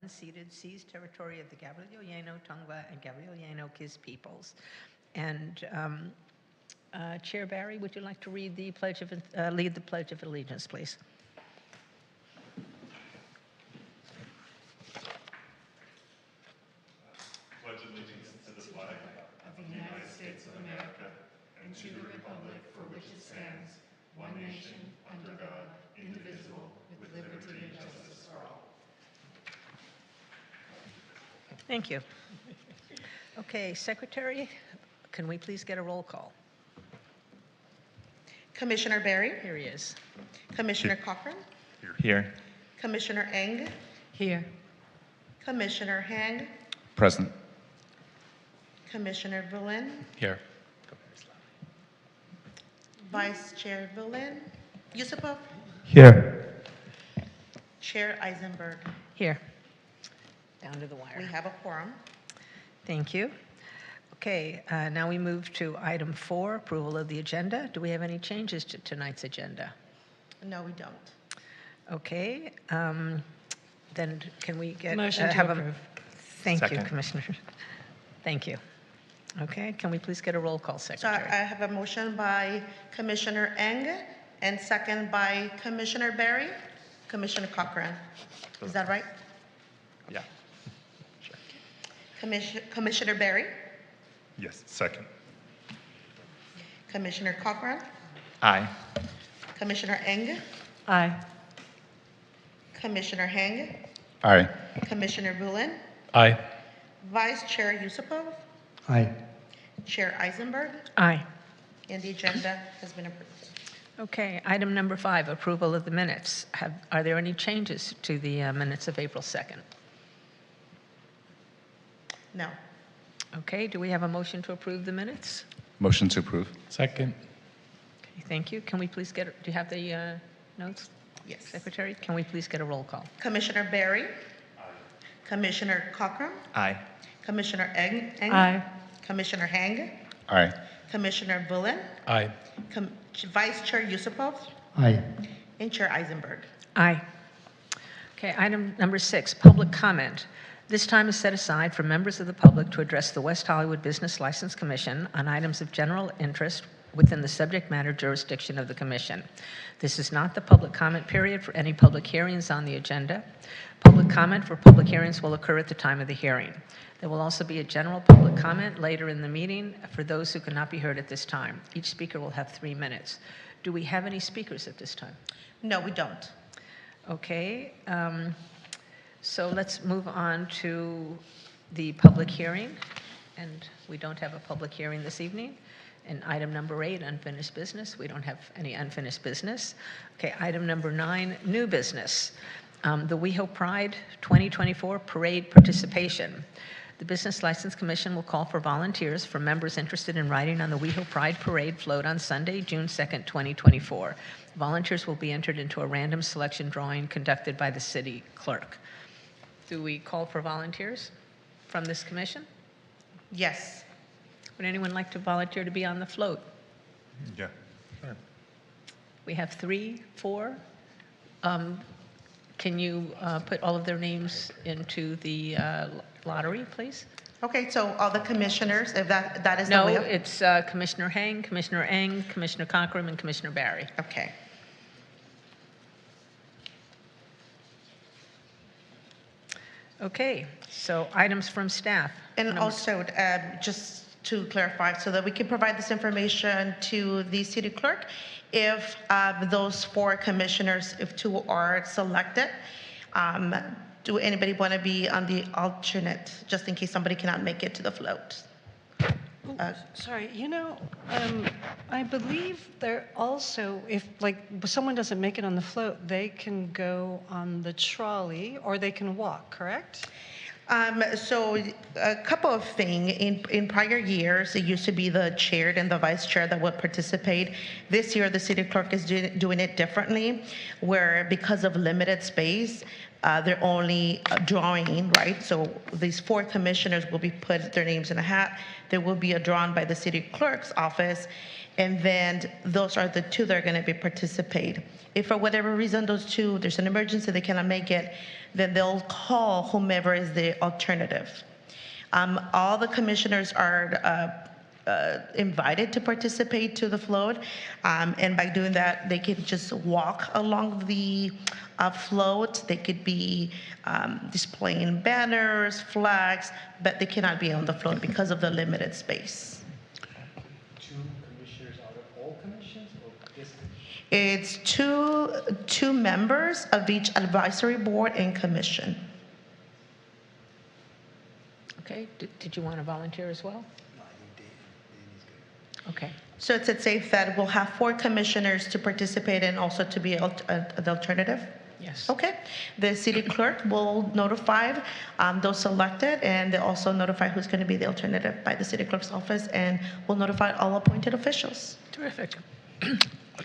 unceded seized territory of the Gabriel-Yano, Tongva, and Gabriel-Yano Kiz peoples. And Chair Barry, would you like to read the lead the Pledge of Allegiance, please? Pledge allegiance to the flag of the United States of America and to the republic for which it stands, one nation, under God, indivisible, with liberty and justice for all. Thank you. Okay, Secretary, can we please get a roll call? Commissioner Barry? Here he is. Commissioner Cochran? Here. Commissioner Eng? Here. Commissioner Hang? Present. Commissioner Bullen? Here. Vice Chair Bullen? Yusupov? Here. Chair Eisenberg? Here. Down to the wire. We have a quorum. Thank you. Okay, now we move to item 4, approval of the agenda. Do we have any changes to tonight's agenda? No, we don't. Okay, then can we get Motion to have approve. Thank you, Second. Commissioner. Thank you. Okay, can we please get a roll call, So Secretary? I have a motion by Commissioner Eng and second by Commissioner Barry. Commissioner Cochran. Is that right? Yeah. Sure. Commissioner Barry? Yes. Second. Commissioner Cochran? Aye. Commissioner Eng? Aye. Commissioner Hang? Aye. Commissioner Bullen? Aye. Vice Chair Yusupov? Aye. Chair Eisenberg? Aye. And the agenda has been approved. Okay, item number 5, approval of the minutes. Are there any changes to the minutes of April 2nd? No. Okay, do we have a motion to approve the minutes? Motion to approve. Second. Okay, thank you. Can we please get, do you have the notes, Yes. Secretary? Can we please get a roll call? Commissioner Barry? Commissioner Cochran? Aye. Commissioner Eng? Aye. Commissioner Hang? Aye. Commissioner Bullen? Aye. Vice Chair Yusupov? Aye. And Chair Eisenberg. Aye. Okay, item number 6, public comment. This time is set aside for members of the public to address the West Hollywood Business License Commission on items of general interest within the subject matter jurisdiction of the Commission. This is not the public comment period for any public hearings on the agenda. Public comment for public hearings will occur at the time of the hearing. There will also be a general public comment later in the meeting for those who cannot be heard at this time. Each speaker will have 3 minutes. Do we have any speakers at this time? No, we don't. Okay, so let's move on to the public hearing. And we don't have a public hearing this evening. And item number 8, unfinished business. We don't have any unfinished business. Okay, item number 9, new business. The WeHo Pride 2024 parade participation. The Business License Commission will call for volunteers for members interested in riding on the WeHo Pride Parade float on Sunday, June 2nd, 2024. Volunteers will be entered into a random selection drawing conducted by the city clerk. Do we call for volunteers from this commission? Yes. Would anyone like to volunteer to be on the float? Yeah. Sure. We have 3, 4. Can you put all of their names into the lottery, please? Okay, so all the commissioners, if that is the No, way. it's Commissioner Hang, Commissioner Eng, Commissioner Cochran, and Commissioner Barry. Okay. Okay, so items from staff. And also, just to clarify, so that we can provide this information to the city clerk, if those 4 commissioners, if 2 are selected, do anybody want to be on the alternate, just in case somebody cannot make it to the float? Sorry, I believe they're also, if like someone doesn't make it on the float, they can go on the trolley or they can walk, correct? So a couple of things. In prior years, it used to be the chair and the vice chair that would participate. This year, the city clerk is doing it differently, where because of limited space, they're only drawing, right? So these 4 commissioners will be put their names in a hat. There will be a drawing by the city clerk's office, and then those are the 2 that are going to be participate. If for whatever reason those 2, there's an emergency, they cannot make it, then they'll call whomever is the alternative. All the commissioners are invited to participate to the float, and by doing that, they can just walk along the float. They could be displaying banners, flags, but they cannot be on the float because of the limited space. 2 commissioners out of all commissions or this commission? It's two members of each advisory board and commission. Okay, did you want to volunteer as well? No, I think Danny's good. Okay, So it's safe that we'll have 4 commissioners to participate and also to be the alternative? yes. Okay. The city clerk will notify those selected, and they'll also notify who's going to be the alternative by the city clerk's office, and we'll notify all appointed officials. Terrific.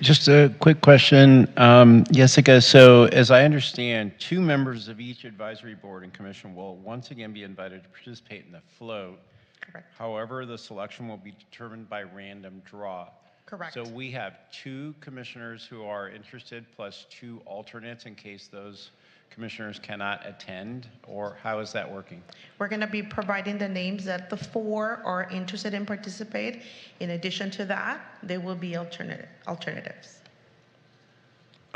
Just a quick question, Jessica. So as I understand, 2 members of each advisory board and commission will once again be invited to participate in the float. Correct. However, the selection will be determined by random draw. Correct. So we have 2 commissioners who are interested plus 2 alternates in case those commissioners cannot attend, or how is that working? We're going to be providing the names that the 4 are interested in participate. In addition to that, there will be alternatives.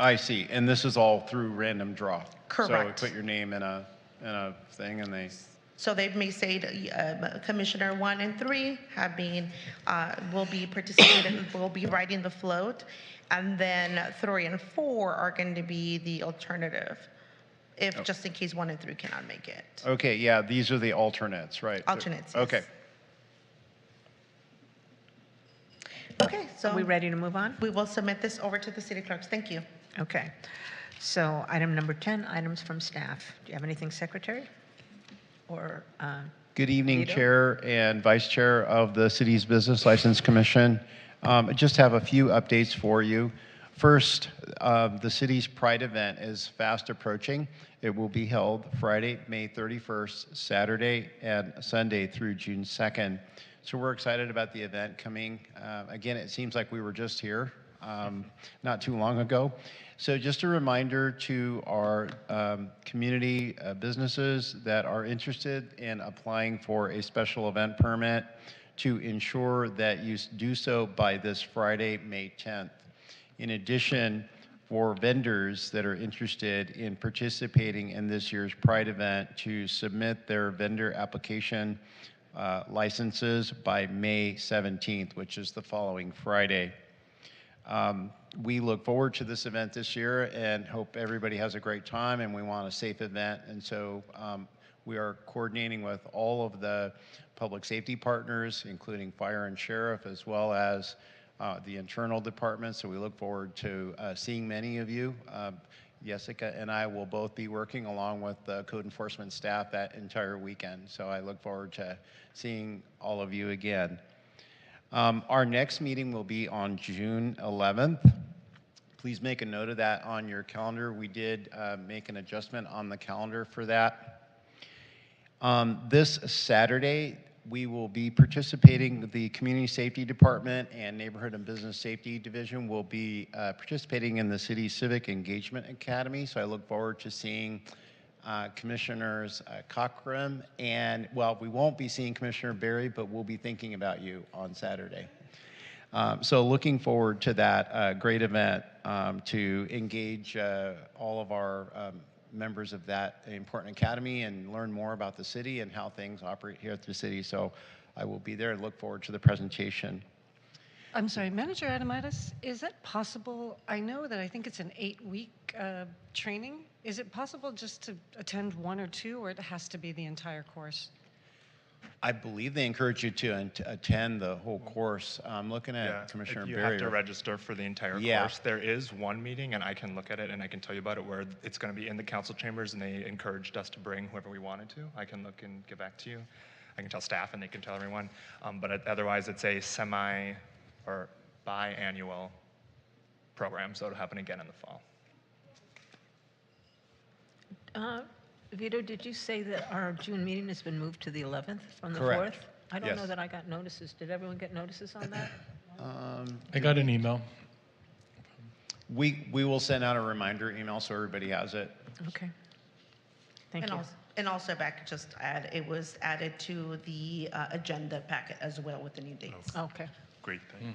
I see, and this is all through random draw? So we Correct. put your name in a thing and they... So they may say Commissioner 1 and 3 have been, will be participating, will be riding the float, and then 3 and 4 are going to be the alternative, if just in case 1 and 3 cannot make it. Okay, yeah, these are the alternates, right? Alternates, yes. Okay. Okay, so Are we ready to move on? we will submit this over to the city clerks. Thank you. Okay. So item number 10, items from staff. Do you have anything, Secretary? Or, Good evening, Vito? Chair and Vice Chair of the City's Business License Commission. I just have a few updates for you. First, the city's Pride event is fast approaching. It will be held Friday, May 31st, Saturday, and Sunday through June 2nd. So we're excited about the event coming. Again, it seems like we were just here not too long ago. So just a reminder to our community businesses that are interested in applying for a special event permit to ensure that you do so by this Friday, May 10th. In addition, for vendors that are interested in participating in this year's Pride event to submit their vendor application licenses by May 17th, which is the following Friday. We look forward to this event this year and hope everybody has a great time, and we want a safe event. And so we are coordinating with all of the public safety partners, including fire and sheriff, as well as the internal department. So we look forward to seeing many of you. Jessica and I will both be working along with the code enforcement staff that entire weekend. So I look forward to seeing all of you again. Our next meeting will be on June 11th. Please make a note of that on your calendar. We did make an adjustment on the calendar for that. This Saturday, we will be participating, the Community Safety Department and Neighborhood and Business Safety Division will be participating in the City Civic Engagement Academy. So I look forward to seeing Commissioners Cochran and, well, we won't be seeing Commissioner Berry, but we'll be thinking about you on Saturday. So looking forward to that great event to engage all of our members of that important academy and learn more about the city and how things operate here at the city. So I will be there and look forward to the presentation. I'm sorry, Manager Adamitis, is it possible, I know that I think it's an 8-week training. Is it possible just to attend 1 or 2, or it has to be the entire course? I believe they encourage you to attend the whole course. I'm looking at Commissioner You Berry. have to register for the entire course. There is one meeting, and I can look at it and I can tell you about it, where it's going to be in the council chambers, and they encouraged us to bring whoever we wanted to. I can look and get back to you. I can tell staff, and they can tell everyone. But otherwise, it's a semi or biannual program, so it'll happen again in the fall. Vito, did you say that our June meeting has been moved to the 11th from the 4th? Correct. I don't know Yes. that I got notices. Did everyone get notices on that? I got an email. We will send out a reminder email so everybody has it. Okay. Thank And you. also, and also, if I could just add, it was added to the agenda packet as well with the new dates. Okay. Great, thank you.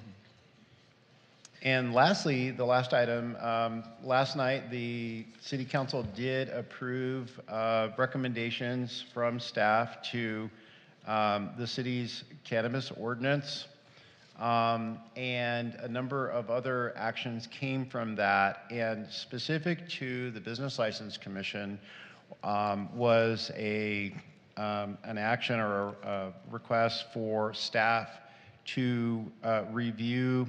And lastly, the last item, last night, the city council did approve recommendations from staff to the city's cannabis ordinance. And a number of other actions came from that. And specific to the Business License Commission was an action or a request for staff to review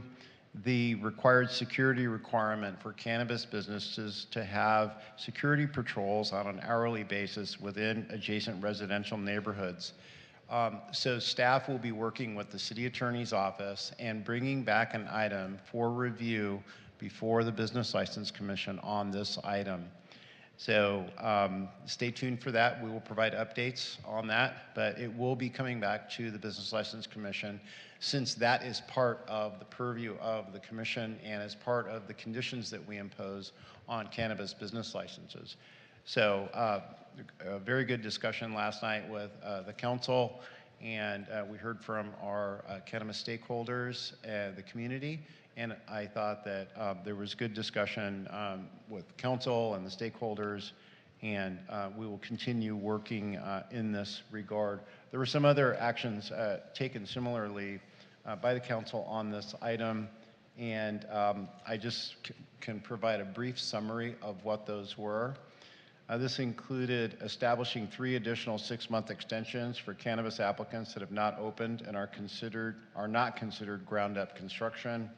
the required security requirement for cannabis businesses to have security patrols on an hourly basis within adjacent residential neighborhoods. So staff will be working with the city attorney's office and bringing back an item for review before the Business License Commission on this item. So stay tuned for that. We will provide updates on that, but it will be coming back to the Business License Commission since that is part of the purview of the commission and is part of the conditions that we impose on cannabis business licenses. So a very good discussion last night with the council, and we heard from our cannabis stakeholders, the community, and I thought that there was good discussion with council and the stakeholders, and we will continue working in this regard. There were some other actions taken similarly by the council on this item, and I just can provide a brief summary of what those were. This included establishing 3 additional 6-month extensions for cannabis applicants that have not opened and are not considered ground-up construction.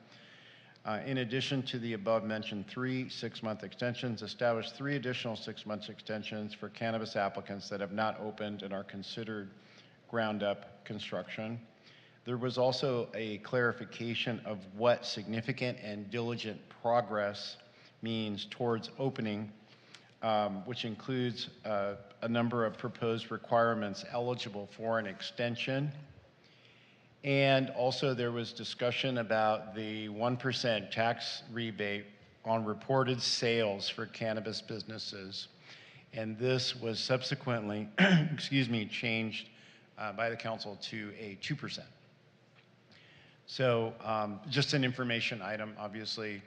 In addition to the above-mentioned 3 6-month extensions, establish 3 additional 6-month extensions for cannabis applicants that have not opened and are considered ground-up construction. There was also a clarification of what significant and diligent progress means towards opening, which includes a number of proposed requirements eligible for an extension. And also there was discussion about the 1% tax rebate on reported sales for cannabis businesses. And this was subsequently, changed by the council to a 2%. So just an information item, obviously.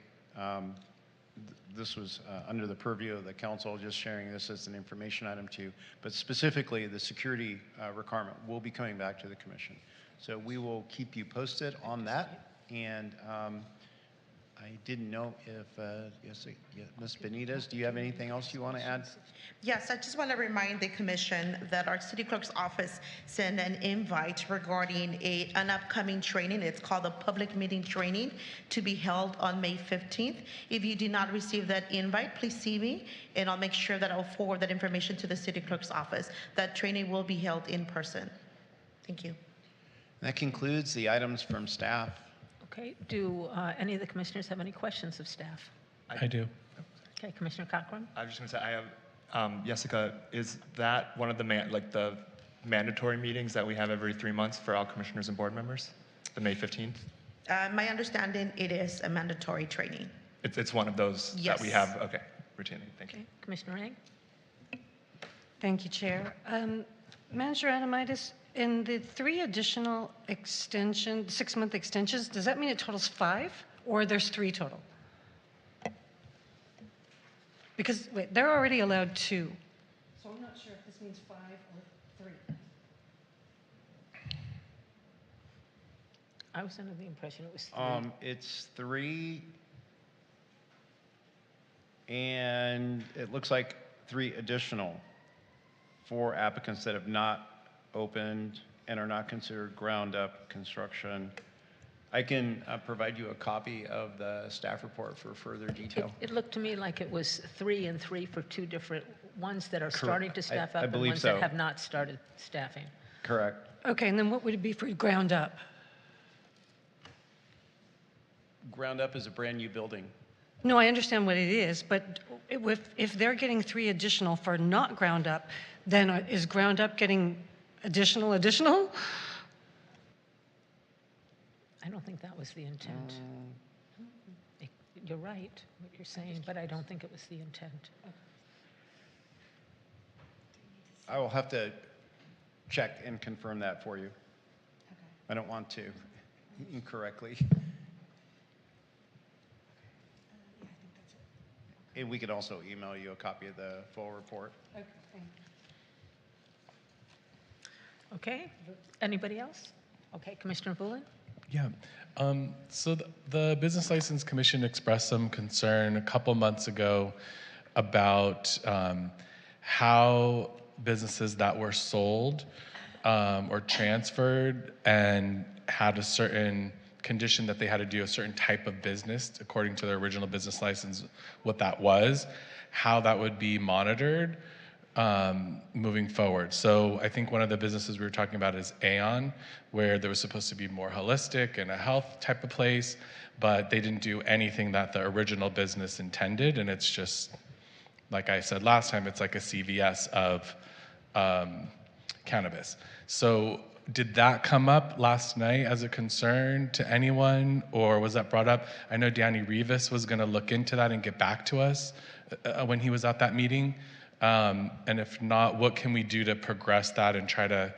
This was under the purview of the council, just sharing this as an information item too. But specifically, the security requirement will be coming back to the commission. So we will keep you posted on that. And I didn't know if, Ms. Benitez, do you have anything else you want to add? Yes, I just want to remind the commission that our city clerk's office sent an invite regarding an upcoming training. It's called the public meeting training to be held on May 15th. If you do not receive that invite, please see me and I'll make sure that I'll forward that information to the city clerk's office. That training will be held in person. Thank you. That concludes the items from staff. Okay. Do any of the commissioners have any questions of staff? I do. Okay, Commissioner Cochran? I was just going to say, I have, Jessica, is that one of the, the mandatory meetings that we have every 3 months for all commissioners and board members, the May 15th? My understanding, it is a mandatory training. It's one of those that we Yes. have, okay, routinely, thank you. Okay, Commissioner Eng? Thank you, Chair. Manager Adamitis, in the 3 additional 6-month extensions, does that mean it totals 5 or there's 3 total? Because, wait, they're already allowed 2. So I'm not sure if this means 5 or 3. I was under the impression it was 3. It's 3, and it looks like 3 additional for applicants that have not opened and are not considered ground-up construction. I can provide you a copy of the staff report for further detail. It looked to me like it was 3 and 3 for 2 different ones that are starting to staff I up and believe ones so. that have not started staffing. Correct. Okay, and then what would it be for ground up? Ground up is a brand-new building. No, I understand what it is, but if they're getting 3 additional for not ground up, then is ground up getting additional? I don't think that was the intent. You're right, what you're saying, but I don't think it was the intent. I will have to check and confirm that for you. I don't want to incorrectly. And we could also email you a copy of the full report. Okay, thank you. Okay, anybody else? Okay, Commissioner Bullen? Yeah. So the Business License Commission expressed some concern a couple months ago about how businesses that were sold or transferred and had a certain condition that they had to do a certain type of business according to their original business license, what that was, how that would be monitored moving forward. So I think one of the businesses we were talking about is Aon, where there was supposed to be more holistic and a health type of place, but they didn't do anything that the original business intended, and it's just, like I said last time, it's like a CVS of cannabis. So did that come up last night as a concern to anyone, or was that brought up? I know Danny Rivas was going to look into that and get back to us when he was at that meeting. And if not, what can we do to progress that and try to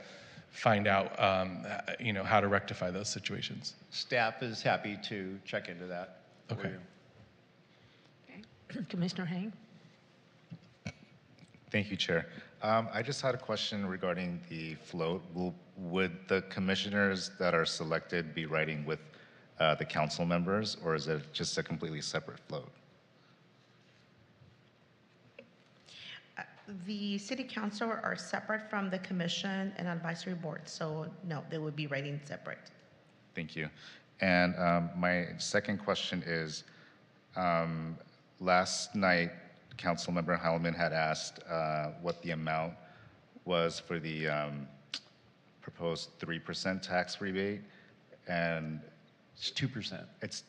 find out, how to rectify those situations? Staff is happy to check into that. for Okay. you. Okay. Commissioner Hang? Thank you, Chair. I just had a question regarding the float. Would the commissioners that are selected be riding with the council members, or is it just a completely separate float? The city council are separate from the commission and advisory board, so no, they would be writing separate. Thank you. And my second question is, last night, Councilmember Heilman had asked what the amount was for the proposed 3% tax rebate, and It's 2%.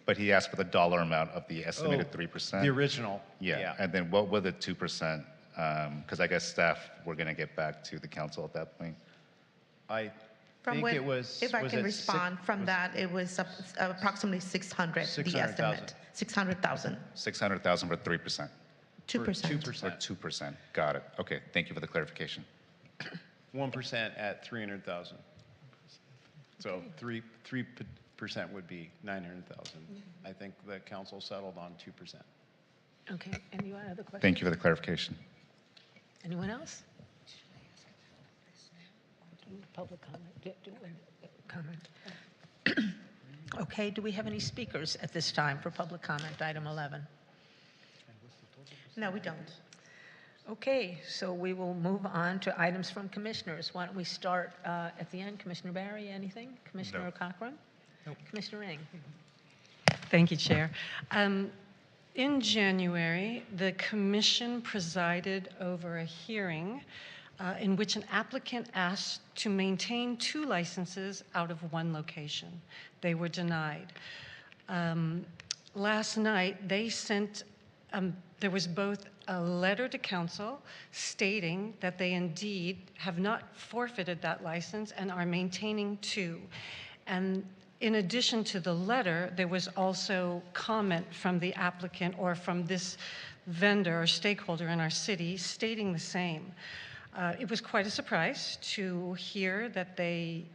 but he asked for the dollar amount of the estimated 3%. The original. Yeah, and then what would the 2%? Because I guess staff were going to get back to the council at that point. I From think what, it was. if I was can it respond, from that, it was approximately 600, the 600,000. estimate. 600,000, 600,000 for 3%. 2%. 2%. Or 2%. Got it. Okay, thank you for the clarification. 1% at 300,000. So 3% would be 900,000. I think the council settled on 2%. Okay, any other questions? Thank you for the clarification. Anyone else? Public comment. Okay, do we have any speakers at this time for public comment, item 11? No, we don't. Okay, so we will move on to items from commissioners. Why don't we start at the end? Commissioner Barry, anything? Commissioner Cochran? Nope. Commissioner Ng? Thank you, Chair. In January, the commission presided over a hearing in which an applicant asked to maintain 2 licenses out of 1 location. They were denied. Last night, they sent, there was both a letter to council stating that they indeed have not forfeited that license and are maintaining 2. And in addition to the letter, there was also comment from the applicant or from this vendor or stakeholder in our city stating the same. It was quite a surprise to hear that they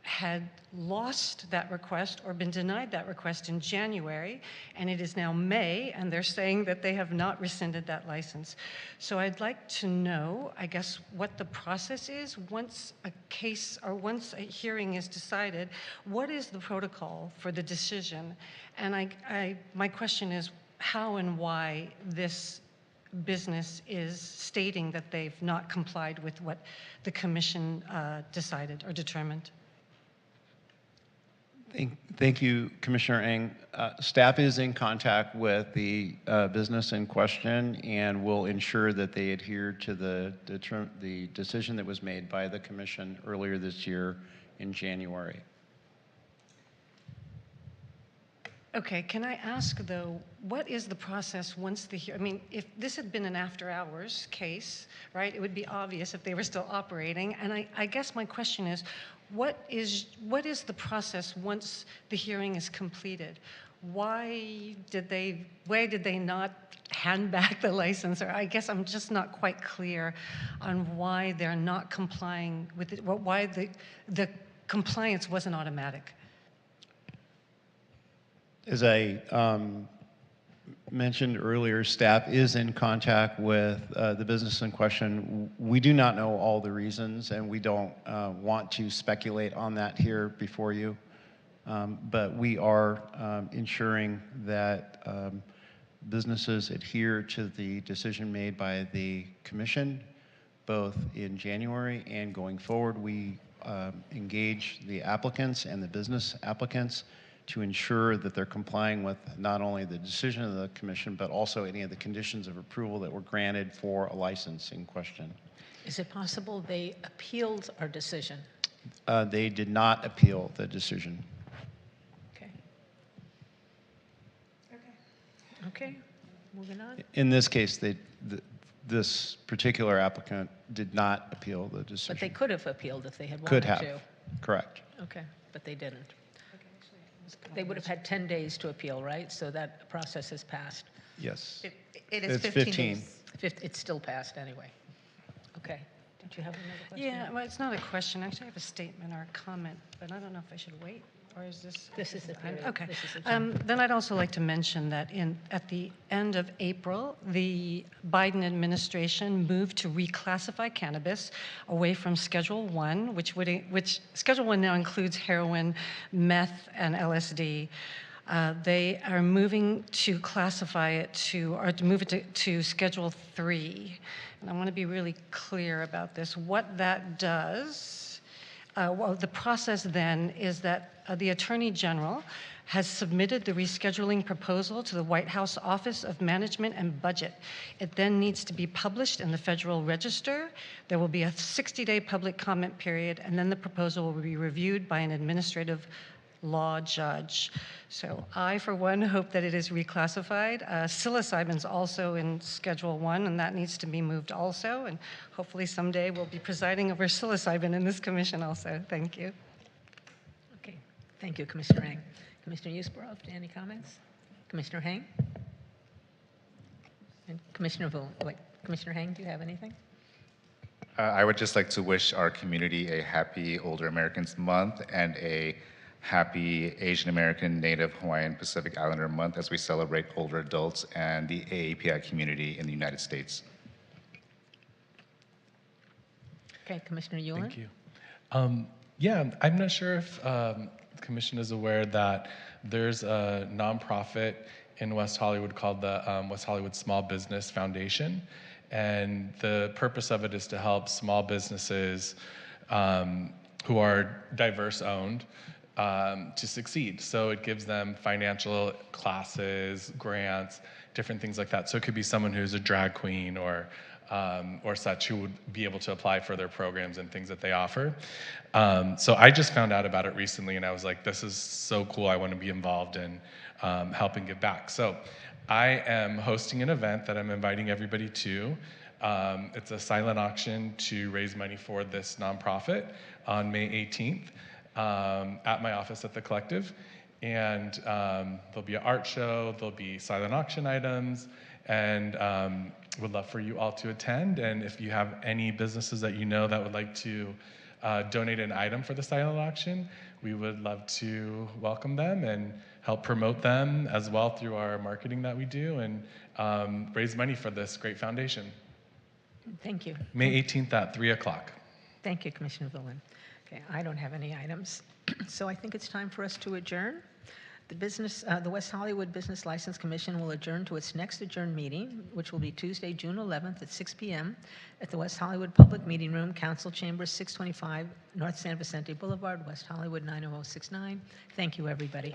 had lost that request or been denied that request in January, and it is now May, and they're saying that they have not rescinded that license. So I'd like to know, I guess, what the process is once a case or once a hearing is decided. What is the protocol for the decision? And my question is how and why this business is stating that they've not complied with what the commission decided or determined. Thank you, Commissioner Ng. Staff is in contact with the business in question and will ensure that they adhere to the decision that was made by the commission earlier this year in January. Okay, can I ask though, what is the process once I mean, if this had been an after hours case, right, it would be obvious if they were still operating. And I guess my question is, what is the process once the hearing is completed? Why did they not hand back the license? Or I guess I'm just not quite clear on why they're not complying with it, why the compliance wasn't automatic. As I mentioned earlier, staff is in contact with the business in question. We do not know all the reasons, and we don't want to speculate on that here before you. But we are ensuring that businesses adhere to the decision made by the commission, both in January and going forward. We engage the applicants and the business applicants to ensure that they're complying with not only the decision of the commission, but also any of the conditions of approval that were granted for a license in question. Is it possible they appealed our decision? They did not appeal the decision. Okay. Okay, moving on. In this case, this particular applicant did not appeal the decision. But they could have appealed if they had wanted Could to. have, correct. Okay, but they didn't. They would have had 10 days to appeal, right? So that process has passed. Yes. It is It's 15 days. It's still passed anyway. Okay. Did you have another question? Yeah, well, it's not a question. Actually, I have a statement or a comment, but I don't know if I should wait, or is this? This is the period. Okay. This is the time. Then I'd also like to mention that at the end of April, the Biden administration moved to reclassify cannabis away from Schedule 1, which Schedule 1 now includes heroin, meth, and LSD. They are moving to classify it to move it to Schedule 3. And I want to be really clear about this. What that does, well, the process then is that the Attorney General has submitted the rescheduling proposal to the White House Office of Management and Budget. It then needs to be published in the Federal Register. There will be a 60-day public comment period, and then the proposal will be reviewed by an administrative law judge. So I, for one, hope that it is reclassified. Psilocybin's also in Schedule 1, and that needs to be moved also. And hopefully someday we'll be presiding over psilocybin in this commission also. Thank you. Okay, thank you, Commissioner Hang. Commissioner Yusbarov, any comments? Commissioner Hang? And Commissioner Commissioner Hang, do you have anything? I would just like to wish our community a happy Older Americans Month and a happy Asian American, Native, Hawaiian, Pacific Islander Month as we celebrate older adults and the AAPI community in the United States. Okay, Commissioner Yulin? Thank you. Yeah, I'm not sure if the Commission is aware that there's a nonprofit in West Hollywood called the West Hollywood Small Business Foundation. And the purpose of it is to help small businesses who are diverse owned to succeed. So it gives them financial classes, grants, different things like that. So it could be someone who's a drag queen or such who would be able to apply for their programs and things that they offer. So I just found out about it recently and I was like, this is so cool. I want to be involved in helping give back. So I am hosting an event that I'm inviting everybody to. It's a silent auction to raise money for this nonprofit on May 18th. At my office at the Collective, and there'll be an art show, there'll be silent auction items, and would love for you all to attend. And if you have any businesses that you know that would like to donate an item for the silent auction, we would love to welcome them and help promote them as well through our marketing that we do and raise money for this great foundation. Thank you. May 18th at 3 o'clock. Thank you, Commissioner Villan. Okay, I don't have any items, so I think it's time for us to adjourn. The West Hollywood Business License Commission will adjourn to its next adjourned meeting, which will be Tuesday, June 11th at 6 p.m. at the West Hollywood Public Meeting Room, Council Chambers, 625 North San Vicente Boulevard, West Hollywood 90069. Thank you, everybody.